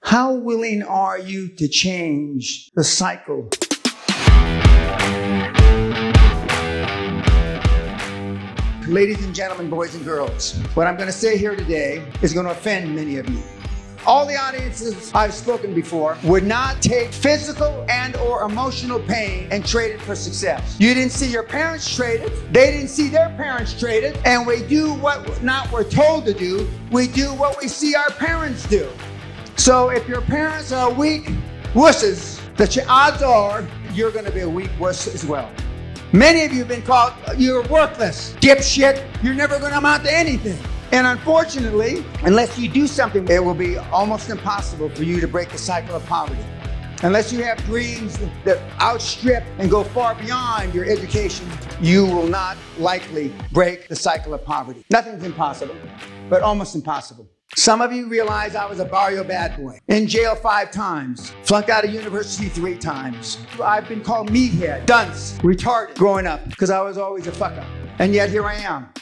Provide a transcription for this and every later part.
How willing are you to change the cycle? Ladies and gentlemen, boys and girls, what I'm going to say here today is going to offend many of you. All the audiences I've spoken before would not take physical and or emotional pain and trade it for success. You didn't see your parents trade it. They didn't see their parents trade it. And we do what not we're told to do. We do what we see our parents do. So if your parents are weak wusses, the odds are you're going to be a weak wuss as well. Many of you have been called, you're worthless, dipshit, you're never going to amount to anything. And unfortunately, unless you do something, it will be almost impossible for you to break the cycle of poverty. Unless you have dreams that outstrip and go far beyond your education, you will not likely break the cycle of poverty. Nothing's impossible, but almost impossible. Some of you realize I was a barrio bad boy. In jail 5 times. Flunked out of university 3 times. I've been called meathead, dunce, retarded growing up because I was always a fuck up. And yet here I am.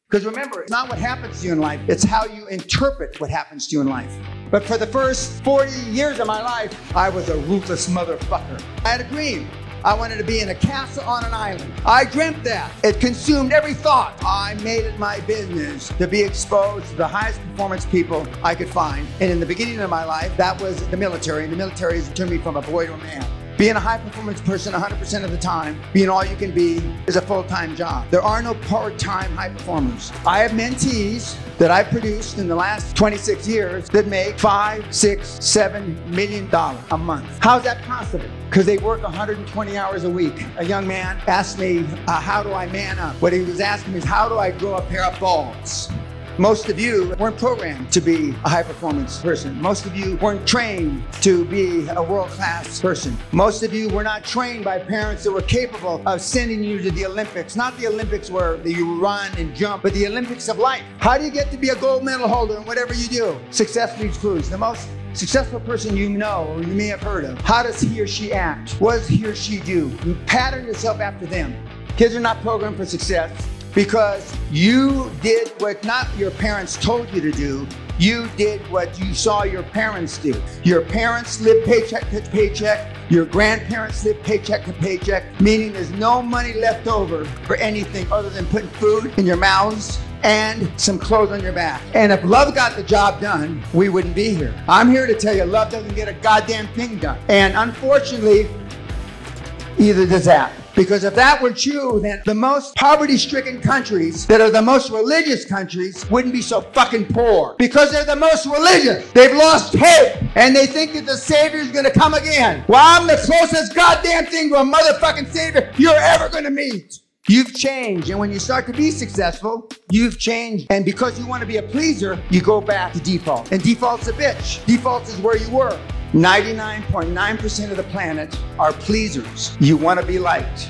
Because remember, it's not what happens to you in life, it's how you interpret what happens to you in life. But for the first 40 years of my life, I was a ruthless motherfucker. I had a dream. I wanted to be in a castle on an island. I dreamt that. It consumed every thought. I made it my business to be exposed to the highest performance people I could find. And in the beginning of my life, that was the military. And the military has turned me from a boy to a man. Being a high-performance person 100% of the time, being all you can be, is a full-time job. There are no part-time high performers. I have mentees that I've produced in the last 26 years that make $5, $6, $7 million a month. How's that possible? Because they work 120 hours a week. A young man asked me, how do I man up? What he was asking me is, how do I grow a pair of balls? Most of you weren't programmed to be a high-performance person. Most of you weren't trained to be a world-class person. Most of you were not trained by parents that were capable of sending you to the Olympics. Not the Olympics where you run and jump, but the Olympics of life. How do you get to be a gold medal holder in whatever you do? Success leaves clues. The most successful person you know or you may have heard of, how does he or she act? What does he or she do? You pattern yourself after them. Kids are not programmed for success. Because you did what not your parents told you to do, you did what you saw your parents do. Your parents lived paycheck to paycheck, your grandparents lived paycheck to paycheck, meaning there's no money left over for anything other than putting food in your mouths and some clothes on your back. And if love got the job done, we wouldn't be here. I'm here to tell you, love doesn't get a goddamn thing done. And unfortunately, either does that. Because if that were true, then the most poverty-stricken countries that are the most religious countries wouldn't be so fucking poor. Because they're the most religious. They've lost hope. And they think that the Savior's gonna come again. Well, I'm the closest goddamn thing to a motherfucking Savior you're ever gonna meet. You've changed. And when you start to be successful, you've changed. And because you want to be a pleaser, you go back to default. And default's a bitch. Default is where you were. 99.9% of the planet are pleasers. You want to be liked.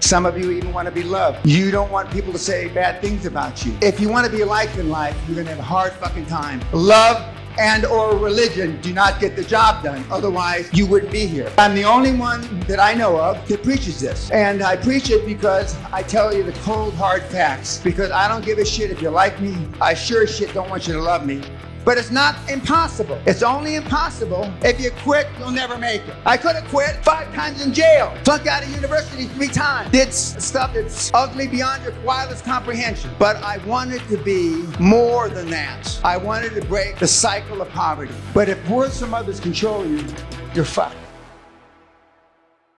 Some of you even want to be loved. You don't want people to say bad things about you. If you want to be liked in life, you're going to have a hard fucking time. Love and or religion do not get the job done. Otherwise, you wouldn't be here. I'm the only one that I know of that preaches this. And I preach it because I tell you the cold, hard facts. Because I don't give a shit if you like me. I sure as shit don't want you to love me. But it's not impossible. It's only impossible if you quit, you'll never make it. I could have quit 5 times in jail, flunked out of university 3 times, did stuff that's ugly beyond your wildest comprehension. But I wanted to be more than that. I wanted to break the cycle of poverty. But if words from others control you, you're fucked.